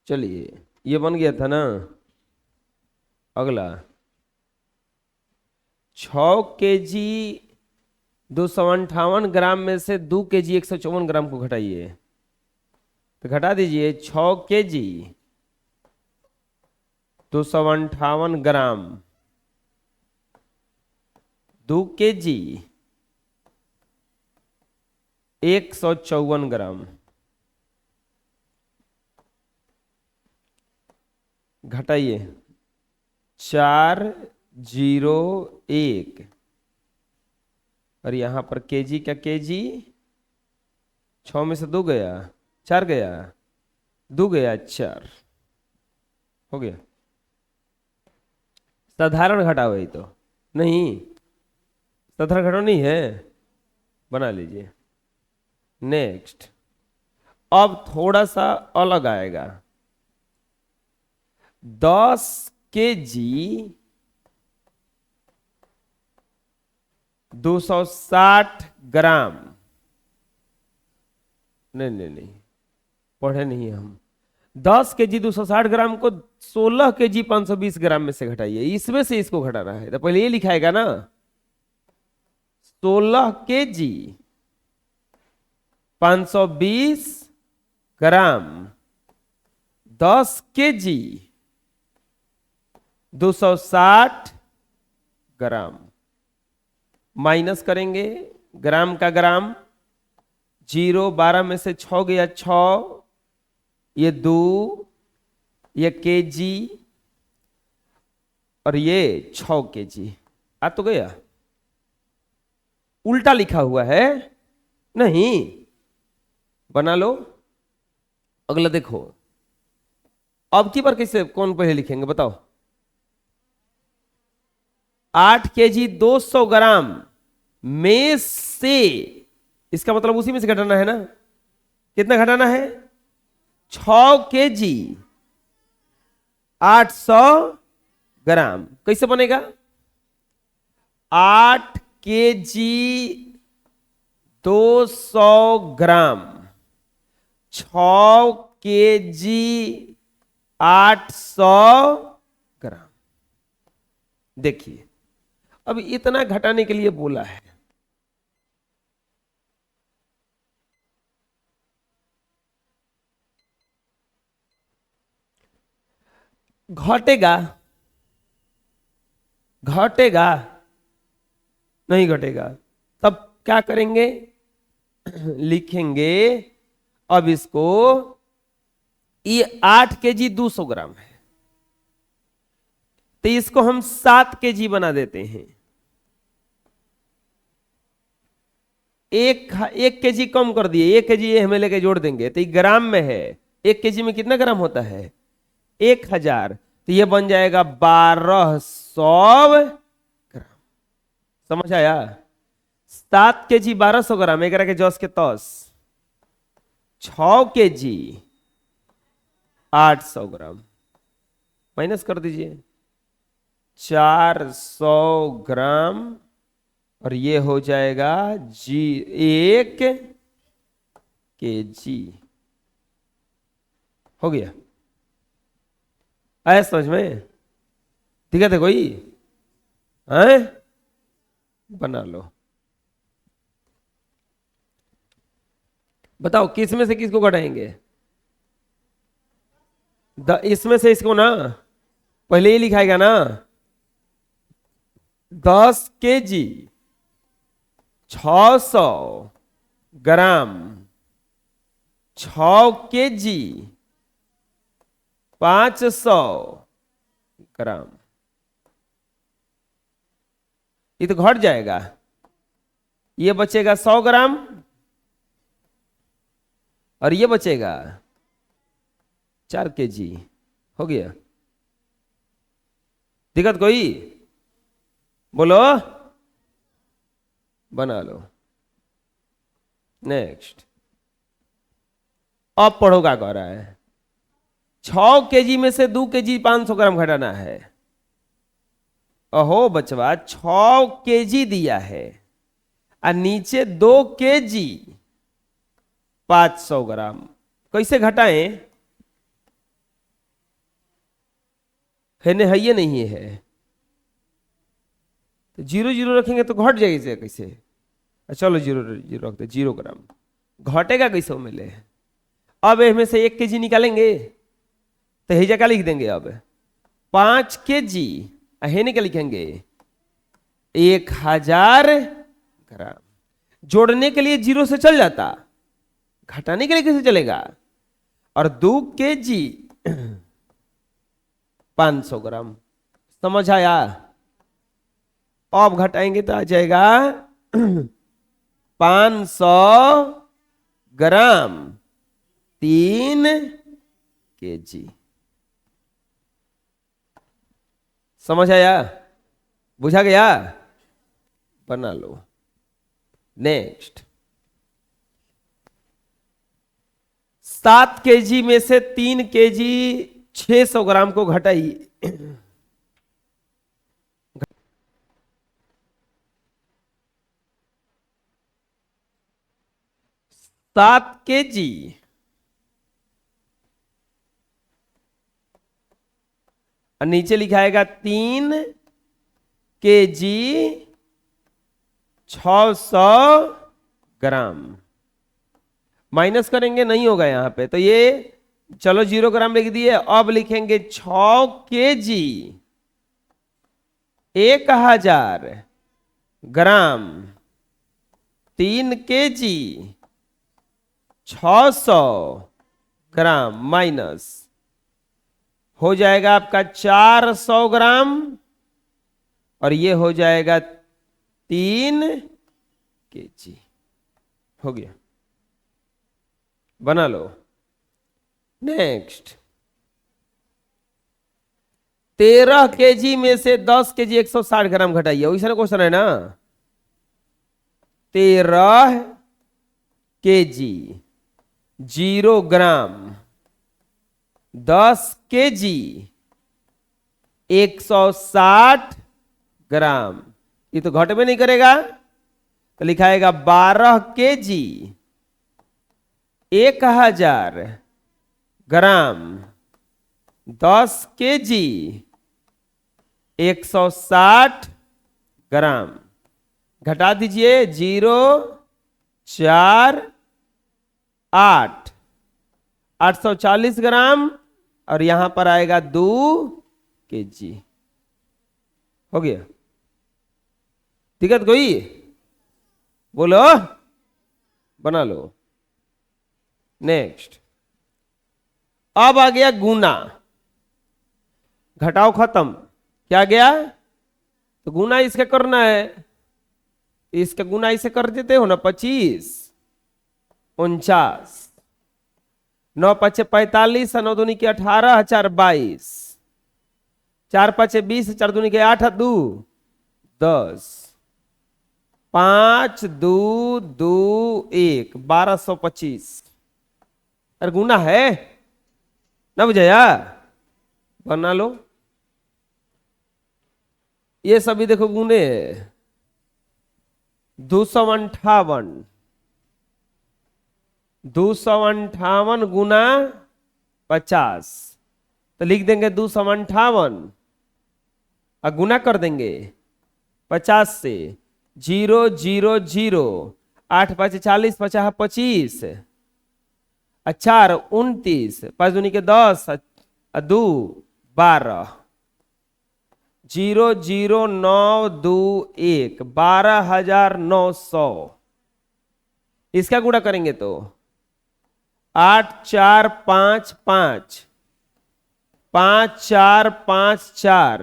चलिए ये बन गया था ना। अगला 6 kg 258 ग्राम में से 2 kg 154 ग्राम को घटाइए। तो घटा दीजिए 6 kg 258 ग्राम 2 kg 154 ग्राम घटाइए 401। और यहां पर केजी क्या केजी, 6 में से 2 गया, 4 गया, 2 गया 4, हो गया। साधारण घटाओ है तो नहीं, साधारण घटाओ नहीं है, बना लीजिए। नेक्स्ट, अब थोड़ा सा अलग आएगा। 10 kg 260 ग्राम, नहीं नहीं नहीं, पढ़े नहीं हम। 10 kg 260 ग्राम को 16 kg 520 ग्राम में से घटाइए। इसमें से इसको घटाना है तो पहले ये लिखाएगा ना, 16 kg 520 ग्राम 10 kg 260 ग्राम, माइनस करेंगे ग्राम का ग्राम, 0 12 में से 6 गया 6, ये 2, ये केजी, और ये 6 kg आ तो गया। उल्टा लिखा हुआ है नहीं, बना लो। अगला देखो, अब की बार कैसे कौन पहले लिखेंगे बताओ। 8 kg 200 ग्राम में से, इसका मतलब उसी में से घटाना है ना। कितना घटाना है, 6 kg 800 ग्राम। कैसे बनेगा, 8 kg 200 ग्राम 6 kg 800 ग्राम। देखिए अब इतना घटाने के लिए बोला है, घटेगा घटेगा नहीं घटेगा, तब क्या करेंगे लिखेंगे। अब इसको, ये 8 kg 200 ग्राम है तो इसको हम 7 kg बना देते हैं। 1 kg कम कर दिए, 1 kg ये हमें लेके जोड़ देंगे तो ये ग्राम में है। 1 kg में कितना ग्राम होता है, 1000, तो ये बन जाएगा 1200 ग्राम। समझ आया, 7 kg 1200 ग्राम, एक के जस के तस, 6 kg 800 ग्राम, माइनस कर दीजिए 400 ग्राम, और ये हो जाएगा 1 kg। हो गया, आया समझ में, दिक्कत है कोई है, बना लो। बताओ किस में से किसको घटाएंगे, इसमें से इसको ना, पहले ही लिखाएगा ना। 10 kg 600 ग्राम 6 kg 500 ग्राम, ये तो घट जाएगा, ये बचेगा 100 ग्राम और ये बचेगा 4 kg। हो गया, दिक्कत कोई, बोलो, बना लो। नेक्स्ट, अब पढ़ो क्या कह रहा है। 6 kg में से 2 kg 500 ग्राम घटाना है। अहो बचवा, 6 kg दिया है और नीचे 2 kg 500 ग्राम, कैसे घटाएं। है ये नहीं है, तो 0 0 रखेंगे तो घट जाएगी इसे कैसे। चलो 0 0 रखते, 0 ग्राम घटेगा कैसे वो मिले। अब इसमें से 1 kg निकालेंगे तो ही जगह लिख देंगे अब 5 kg, है क्या लिखेंगे 1000 ग्राम। जोड़ने के लिए 0 से चल जाता, घटाने के लिए कैसे चलेगा। और 2 kg 500 ग्राम, समझ आया। अब घटाएंगे तो आ जाएगा 500 ग्राम 3 kg। समझ आया, बुझा गया, बना लो। नेक्स्ट, 7 kg में से 3 kg 600 ग्राम को घटाइए। 7 kg और नीचे लिखाएगा 3 kg 600 ग्राम। माइनस करेंगे नहीं होगा यहां पे, तो ये चलो 0 ग्राम लिख दिए। अब लिखेंगे 6 kg 1000 ग्राम 3 kg 600 ग्राम माइनस हो जाएगा आपका 400 ग्राम और ये हो जाएगा 3 kg। हो गया, बना लो। नेक्स्ट, 13 kg में से 10 kg 160 ग्राम घटाइए। वैसा क्वेश्चन है ना। 13 kg 0 ग्राम 10 kg 160 ग्राम, ये तो घट में नहीं करेगा, तो लिखाएगा 12 kg 1000 ग्राम 10 kg 160 ग्राम। घटा दीजिए 0 4 8 840 ग्राम और यहां पर आएगा 2 kg। हो गया, दिक्कत कोई बोलो, बना लो। नेक्स्ट, अब आ गया गुना। घटाओ खत्म, क्या गया, तो गुना इसका करना है। इसका गुना इसे कर देते हो ना, 25 49 9 5 45 9 दूनी के 18 4 22 4 5 20 4 दूनी के 8 2 10 5 2 2 1 1225। अरे गुना है ना, बुझाया, बना लो। ये सभी देखो गुने 258 258 गुना 50, तो लिख देंगे 258 और गुना कर देंगे 50 से। 0 0 0 8 5 40 50 25 4 29 5 दूनी के 10 2 12 0 0 9 2 1 12900। इसका गुणा करेंगे तो 8 4 5 5 5 4 5 4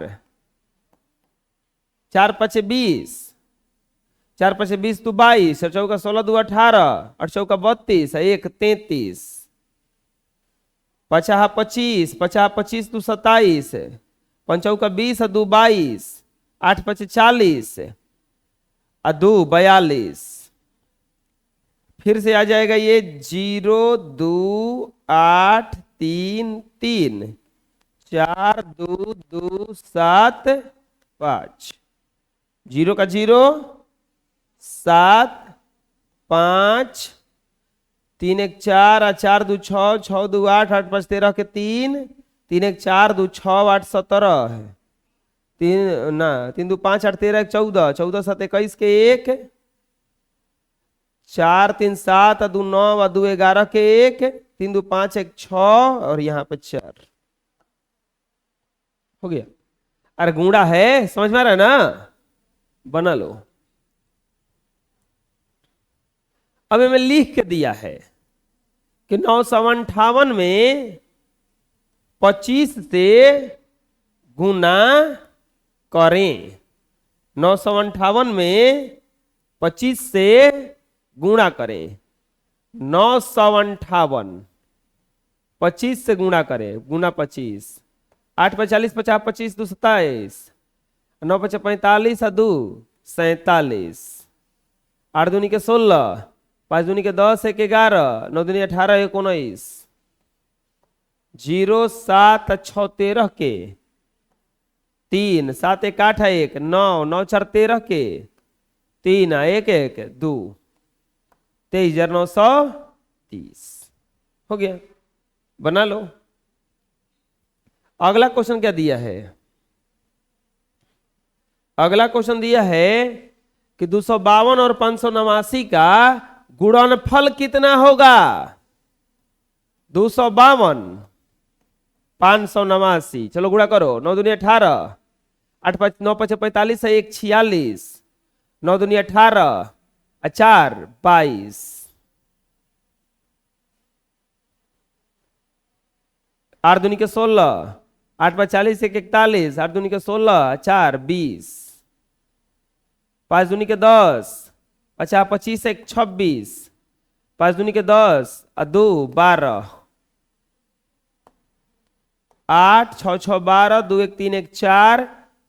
4 5 20 4 5 20 तो 22 और चौका 16 2 18 और चौका 32 1 33 50 25 50 25 तो 27 पंचौका 20 2 22 8 5 40 2 42। फिर से आ जाएगा ये 0 2 8 3 3 4 2 2 7 5 0 का 0 7 5 3 1 4 4 2 6 6 2 8 8 5 13 के 3 तीन एक चार, दो छः, आठ 17 है, तीन ना, तीन दो पाँच, आठ 13, 14, 14 7 21 के एक, चार तीन 7, दो 9, दो 11 के एक, तीन दो पाँच, एक 6, और यहाँ पे 4 हो गया। अरे गुणा है, समझ में आ रहा है ना, बना लो। अब हमें लिख के दिया है कि 958 में 25 से गुना करें। 958 में 25 से गुणा करें। 958 25 से गुणा करें, गुना 25, 8 45, 50 25 2 27, 9 5 45 2 47, 8 दूनी के 16, 5 दूनी के 10, 1 11, 9 दूनी 18, 1 19, 0 7 6 13 के 3, 7 1 8 1 9, 9 4 13 के 3 1 1 2, 23,930 हो गया। बना लो। अगला क्वेश्चन क्या दिया है? अगला क्वेश्चन दिया है कि 252 और 589 का गुणनफल कितना होगा? 252 589, चलो गुणा करो। 9 दूनी 18, 8 5 9 5 45 है, 1 46, 9 दूनी 18, 4 22, 8 दूनी के 16, 8 5 40 1 41, 8 दूनी के 16, 4 20, 5 दूनी के 10, 50 25 1 26, 5 दूनी के 10 2 12, 8 6 6 12, 2 1 3 1 4,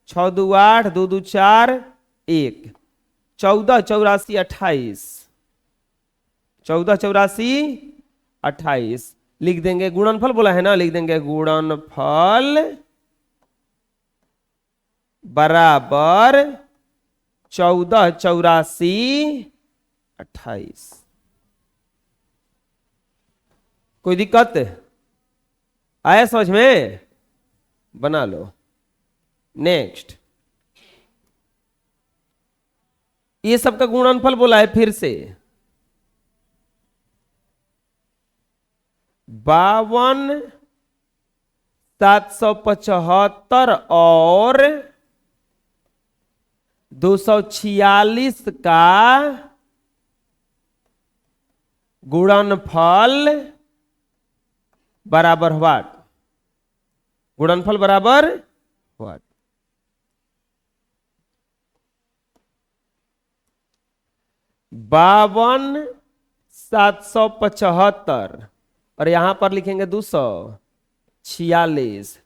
6 2 8, 2 2 4 1, 14 84 28, 14 84 28 लिख देंगे। गुणनफल बोला है ना, लिख देंगे गुणनफल बराबर 14 84 28। कोई दिक्कत आया समझ में? बना लो। नेक्स्ट, ये सबका गुणनफल बोला है फिर से। 52 775 और 246 का गुणनफल बराबर व्हाट? गुणनफल बराबर व्हाट? 52 775 और यहां पर लिखेंगे 246,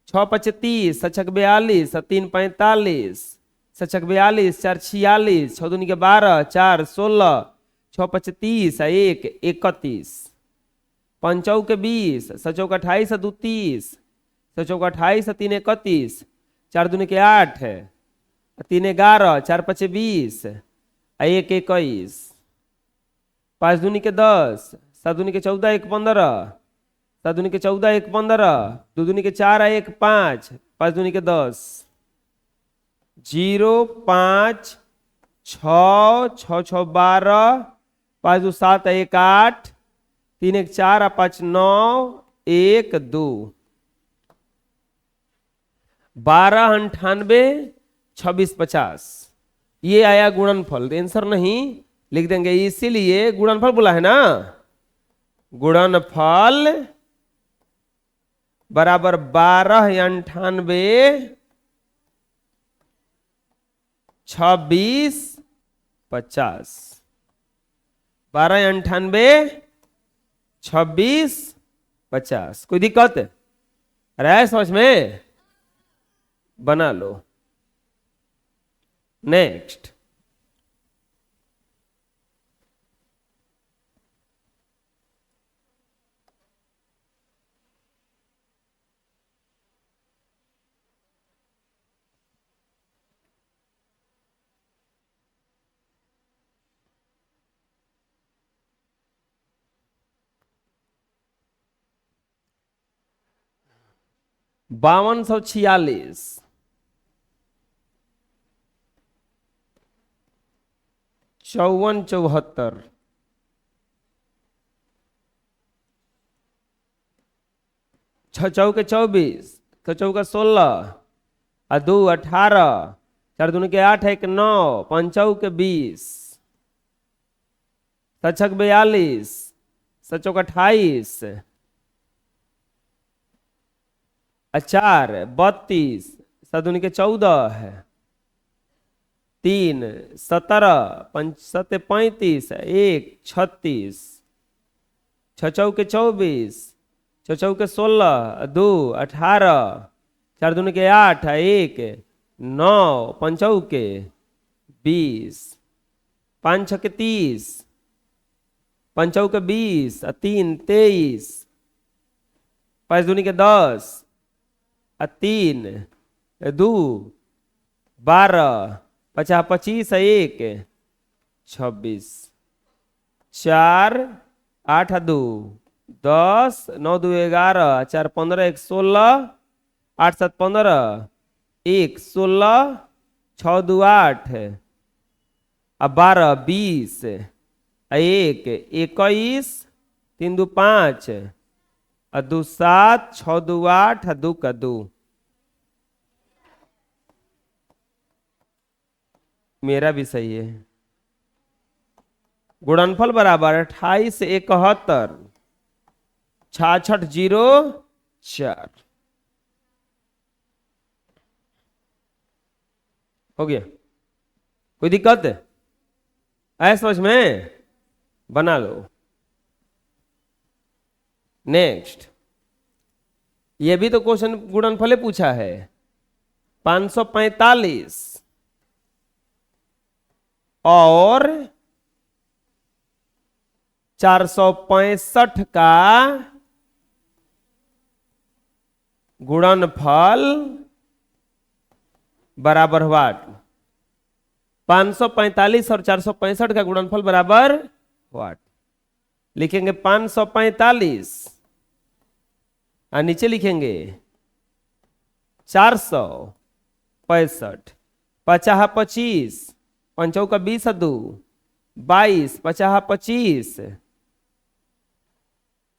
6 5 30, 6 42, 3 45, 6 42, 4 46, 6 दूनी के 12, 4 16, 6 5 30, 1 31, 5 चौक 20, 6 चौक 28, 2 30, 6 चौक 28, 3 31, 4 दूनी के 8, 3 11, 4 5 20, 1 21, 5 दूनी के 10, 7 दूनी के 14, 1 15, 7 दूनी के 14, 1 15, 2 दूनी के 4, 1 5, 5 दूनी के 10, 0 5 6 6 6 12, 5 2 7 1 8, 3 1 4, 5 9 1 2, 12 98 26 50 ये आया गुणनफल। आंसर नहीं लिख देंगे, इसीलिए गुणनफल बोला है ना। गुणनफल बराबर 12 98 26 50, 12 98 26 50। कोई दिक्कत है समझ में? बना लो। नेक्स्ट, 5246, 5474, 6 चौके 24, 6 चौका 16, 2 18, 4 दूनी के 8, 1 9, 5 चौके 20, 7 छक 42, 7 चौका 28, 4 32, 7 दूनी के 14, 3 17, 5 7 35, 1 36, 6 चौके 24, 6 चौके 16, 2 18, 4 दूनी के 8, 1 9, 5 चौके 20, 5 छके 30, 5 चौके 20, 3 23, 5 दूनी के 10, 3 2 12, 50 25, 1 26, 4 8 2 10, 9 2 11, 4 15, 1 16, 8 7 15, 1 16, 6 2 8, 12 20, 1 21, 3 2 5, 2 7, 6 2 8, 2 का 2। मेरा भी सही है। गुणनफल बराबर 28 71, 66 0 4। हो गया? कोई दिक्कत है? आया समझ में? बना लो। नेक्स्ट, ये भी तो क्वेश्चन गुणनफल पूछा है। 545 और 465 का गुणनफल बराबर व्हाट? 545 और 465 का गुणनफल बराबर व्हाट? लिखेंगे 545 और नीचे लिखेंगे 465, 50 25, 5 का 20 2 22, 50 25,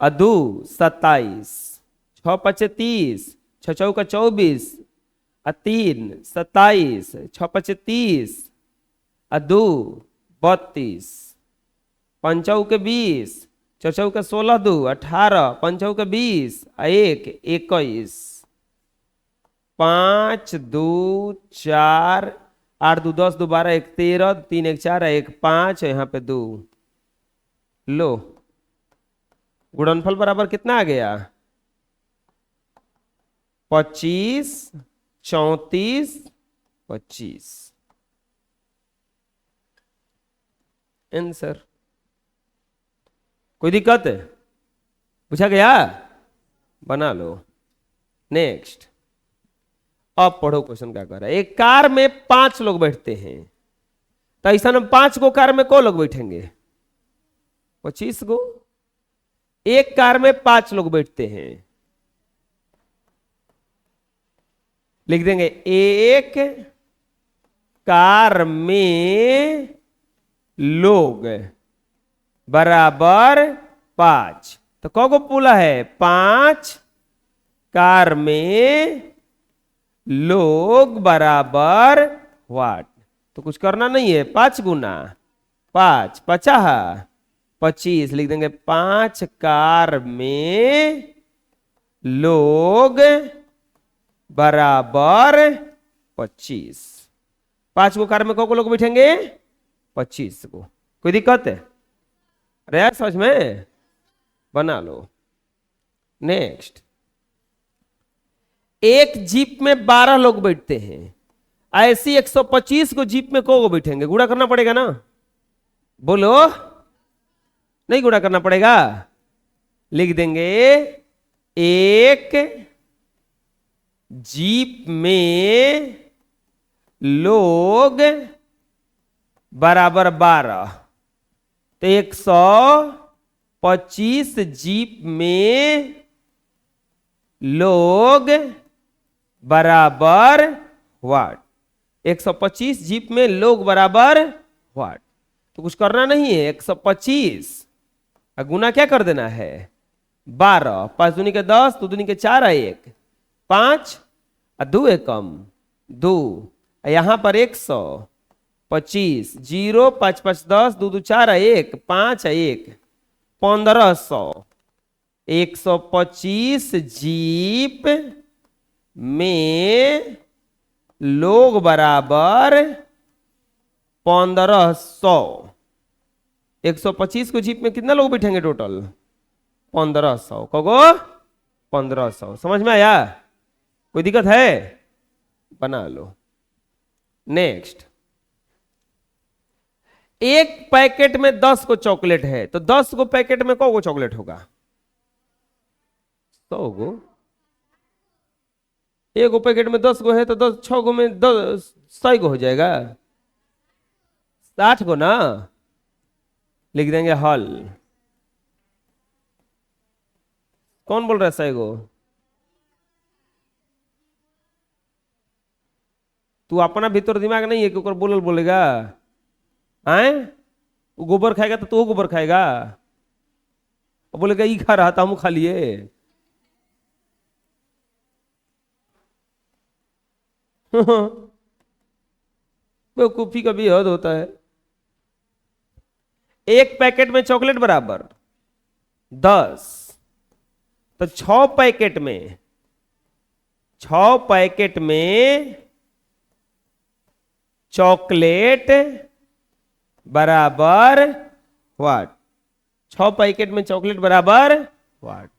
2 27, 6 5 30, 6 चौका 24, 3 27, 6 5 30, 2 32, 5 के 20, 6 के 16 2 18, 5 के 20, 1 21, 5 2 4, 8 2 10, 2 12, 1 13, 3 1 4, 1 5, यहाँ पे 2। लो, गुणनफल बराबर कितना आ गया? 25 34 25। आंसर। कोई दिक्कत है? पूछा गया? बना लो। नेक्स्ट, अब पढ़ो क्वेश्चन क्या कर रहा है। एक कार में 5 लोग बैठते हैं, तो ऐसा ना 5 गो कार में को लोग बैठेंगे? 25 गो। एक कार में 5 लोग बैठते हैं, लिख देंगे एक कार में लोग बराबर 5। तो कौन पुला है? 5 कार में लोग बराबर व्हाट? तो कुछ करना नहीं है। 5 गुना 5 50 25, लिख देंगे 5 कार में लोग बराबर 25। 5 गो कार में कौन को लोग बैठेंगे? 25 को। कोई दिक्कत है? अरे यार समझ में? बना लो। नेक्स्ट, एक जीप में 12 लोग बैठते हैं, ऐसी 125 को जीप में को बैठेंगे? गुणा करना पड़ेगा ना? बोलो, नहीं गुणा करना पड़ेगा? लिख देंगे एक जीप में लोग बराबर 12, तो 125 जीप में लोग बराबर वाट। 125 जीप में लोग बराबर वाट। तो कुछ करना नहीं है, 125 गुना क्या कर देना है 12, 5 दूनी के 10, 2 दूनी के 4 1 5 और 2 एकम 2, यहां पर 125 0 5 5 10 2 2 4 1 5 1 1500। 125 जीप में लोग बराबर 1500। 125 को जीप में कितना लोग बैठेंगे टोटल 1500। कहो 1500। समझ में आया? कोई दिक्कत है? बना लो। नेक्स्ट, एक पैकेट में 10 को चॉकलेट है, तो 10 को पैकेट में कौ चॉकलेट होगा 100 गो। एक गो पैकेट में 10 गो है तो 10 6 गो में 10 100 गो हो जाएगा, 60 गो ना। लिख देंगे हल। कौन बोल रहा है 100 गो? तू अपना भीतर दिमाग नहीं है कि ऊपर बोलल बोलेगा? आए वो गोबर खाएगा तो तू गोबर खाएगा, बोलेगा ई खा रहा था हम खा लिए। बेवकूफी का भी हद होता है। एक पैकेट में चॉकलेट बराबर 10, तो 6 पैकेट में चॉकलेट बराबर वाट। 6 पैकेट में चॉकलेट बराबर वाट।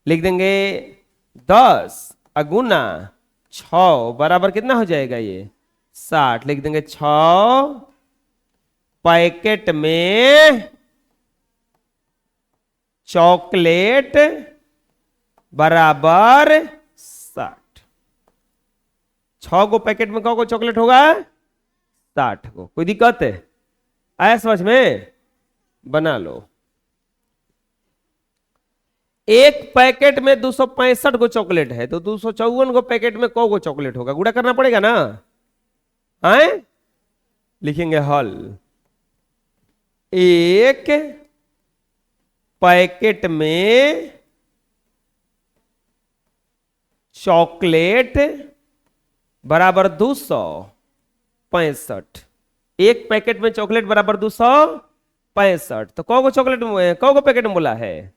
लिख देंगे 10 अगुना 6 बराबर कितना हो जाएगा ये 60। लिख देंगे 6 पैकेट में चॉकलेट बराबर 60। 6 को पैकेट में कौन को चॉकलेट होगा 60 को। कोई दिक्कत है? आया समझ में? बना लो। एक पैकेट में 265 गो चॉकलेट है, तो 254 गो पैकेट में कौ गो चॉकलेट होगा? गुणा करना पड़ेगा ना। आए लिखेंगे हल। एक पैकेट में चॉकलेट बराबर 265। एक पैकेट में चॉकलेट बराबर 265, तो कौ गो चॉकलेट कौ गो पैकेट में बोला है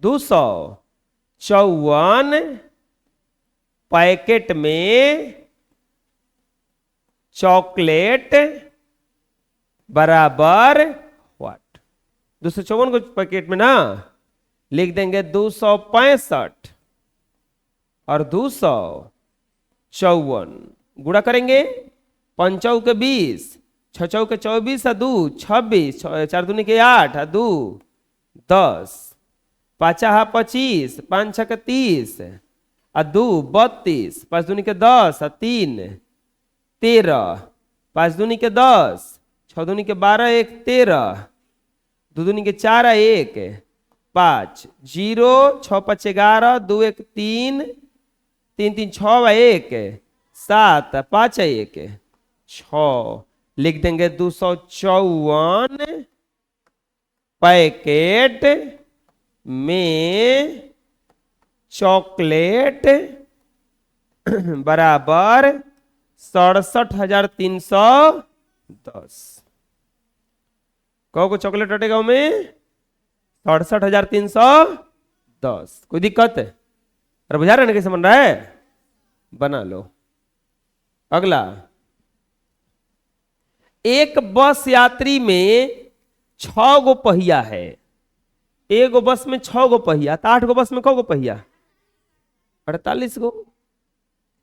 254 पैकेट में चॉकलेट बराबर व्हाट। 254 को पैकेट में ना लिख देंगे 265 और 254 गुणा करेंगे 5 के 20 6 के 24 और 2 26 4 दूनी के 8 और 2 10 5 25 5 6 के 30 और 2 32 5 दूनी के 10 और 3 13 5 दूनी के 10 6 दूनी के 12 1 13 2 दूनी के 4 1 5 0 6 5 11 2 1 3 3 3 6 1 7 5 1 6। लिख देंगे 254 पैकेट में चॉकलेट बराबर 67,310। कौ को चॉकलेट हटेगा उसमें 67,310। कोई दिक्कत है? अरे बुझा रहे ना कैसे बन रहा है? बना लो। अगला, एक बस यात्री में 6 गो पहिया है। एक गो बस में 6 गो पहिया, तो 8 गो बस में कौ गो पहिया 48 गो।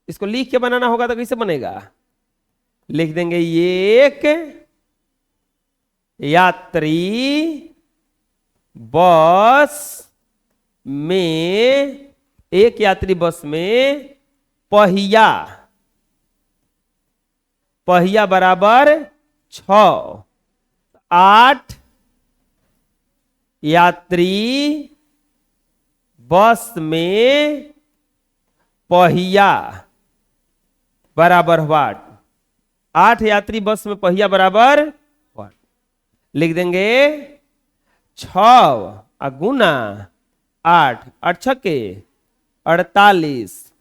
इसको लिख के बनाना होगा तो कैसे बनेगा? लिख देंगे एक यात्री बस में, एक यात्री बस में पहिया बराबर 6। 8 यात्री बस में पहिया बराबर वाट। 8 यात्री बस में पहिया बराबर वाट। लिख देंगे 6 गुना 8, 8 छक्के 48,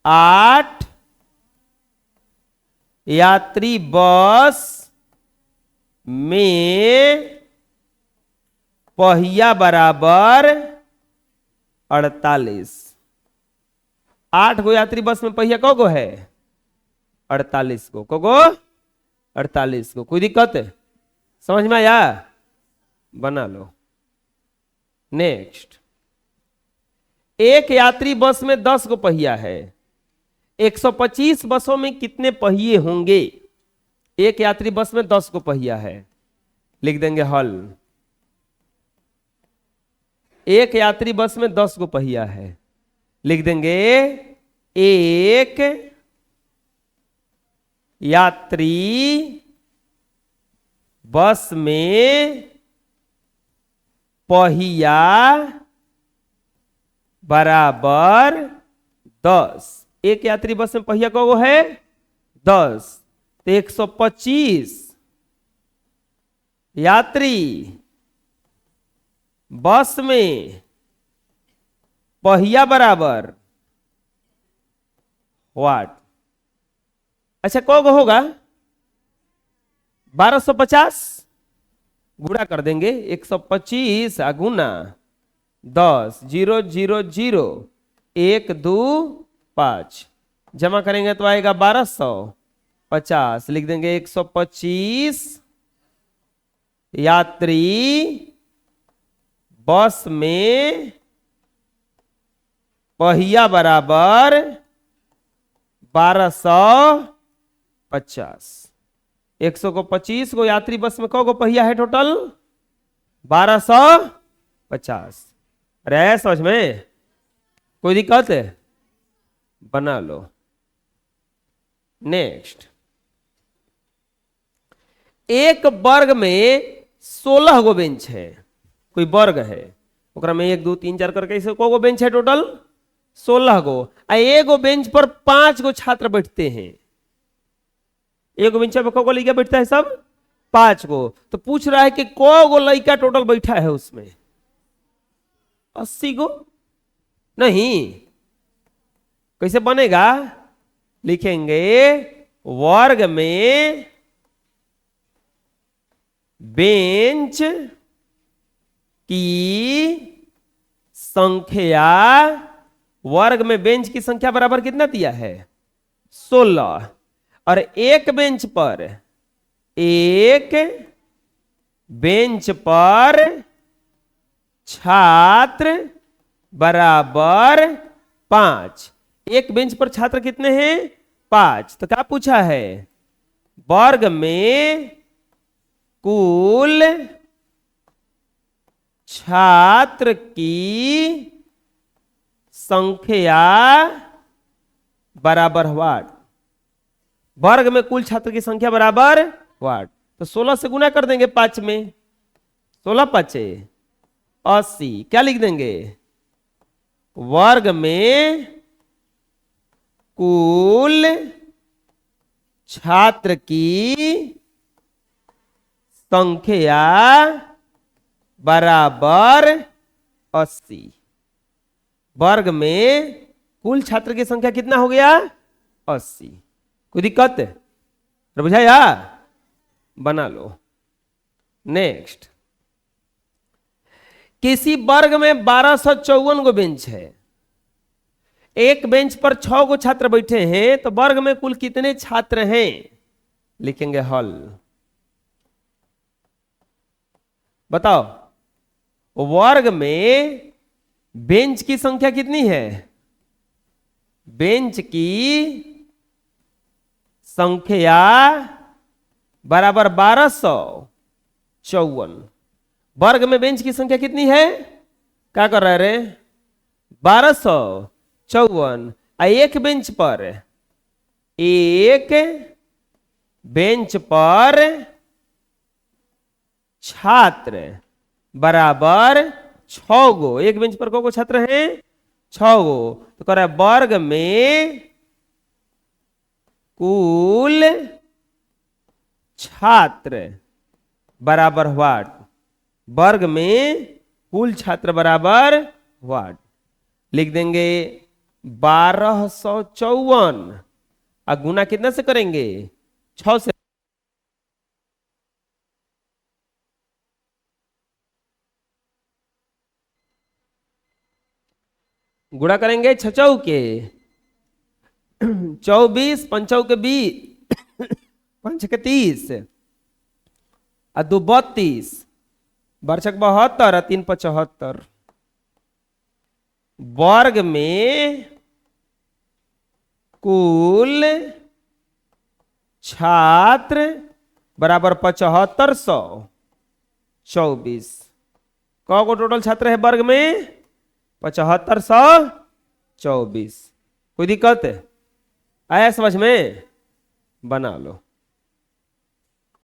8 यात्री बस में पहिया बराबर 48। 8 गो यात्री बस में पहिया को है 48 को 48 को। कोई दिक्कत है? समझ में आया? बना लो। नेक्स्ट, एक यात्री बस में 10 गो पहिया है। 125 बसों में कितने पहिए होंगे? एक यात्री बस में 10 गो पहिया है। लिख देंगे हल। एक यात्री बस में 10 गो पहिया है। लिख देंगे एक यात्री बस में पहिया बराबर 10। एक यात्री बस में पहिया को है 10, तो 125 यात्री बस में पहिया बराबर वाट। अच्छा, कौन होगा? 1250 गुणा कर देंगे। 125 गुना 10, 0 0 0, 1 2 5, जमा करेंगे तो आएगा 1250। लिख देंगे 125 यात्री बस में पहिया बराबर 1250। 100 को 25 गो यात्री बस में कौ गो पहिया है टोटल? 1250। अरे आया समझ में? कोई दिक्कत है? बना लो। नेक्स्ट, एक वर्ग में 16 गो बेंच है। कोई वर्ग है, ओकरा में 1 2 3 4 करके इसे को गो बेंच है टोटल? 16 गो। एगो बेंच पर 5 गो छात्र बैठते हैं। एगो बेंच पर को लड़का बैठता है? सब 5 गो। तो पूछ रहा है कि को गो लड़का टोटल बैठा है उसमें? 80 गो नहीं। कैसे बनेगा? लिखेंगे वर्ग में बेंच की संख्या, वर्ग में बेंच की संख्या बराबर कितना दिया है? 16। और एक बेंच पर छात्र बराबर 5। एक बेंच पर छात्र कितने हैं? 5। तो क्या पूछा है? वर्ग में कुल छात्र की संख्या बराबर वाट। वर्ग में कुल छात्र की संख्या बराबर वाट। तो 16 से गुना कर देंगे 5 में। 16 5 80। क्या लिख देंगे? वर्ग में कुल छात्र की संख्या बराबर 80। वर्ग में कुल छात्र की संख्या कितना हो गया? 80। कोई दिक्कत है? बुझाया? बना लो। नेक्स्ट, किसी वर्ग में 1254 गो बेंच है। एक बेंच पर 6 गो छात्र बैठे हैं, तो वर्ग में कुल कितने छात्र हैं? लिखेंगे हल। बताओ, वर्ग में बेंच की संख्या कितनी है? बेंच की संख्या बराबर 1254। वर्ग में बेंच की संख्या कितनी है? क्या कर रहे रे? 1254। एक बेंच पर छात्र बराबर 6 गो। एक बेंच पर को छात्र हैं? 6 गो। तो कह रहा है वर्ग में कुल छात्र बराबर व्हाट, वर्ग में कुल छात्र बराबर व्हाट। लिख देंगे 1254 और गुना कितना से करेंगे, 6 से। गुणा करेंगे 6 चौके 24, 5 चौके 20, 5 छके 30 और 2 32, 12 छक 72 और 3 75। वर्ग में कुल छात्र बराबर 7524। कौ को टोटल छात्र है वर्ग में, 7524। कोई दिक्कत है, आया समझ में, बना लो।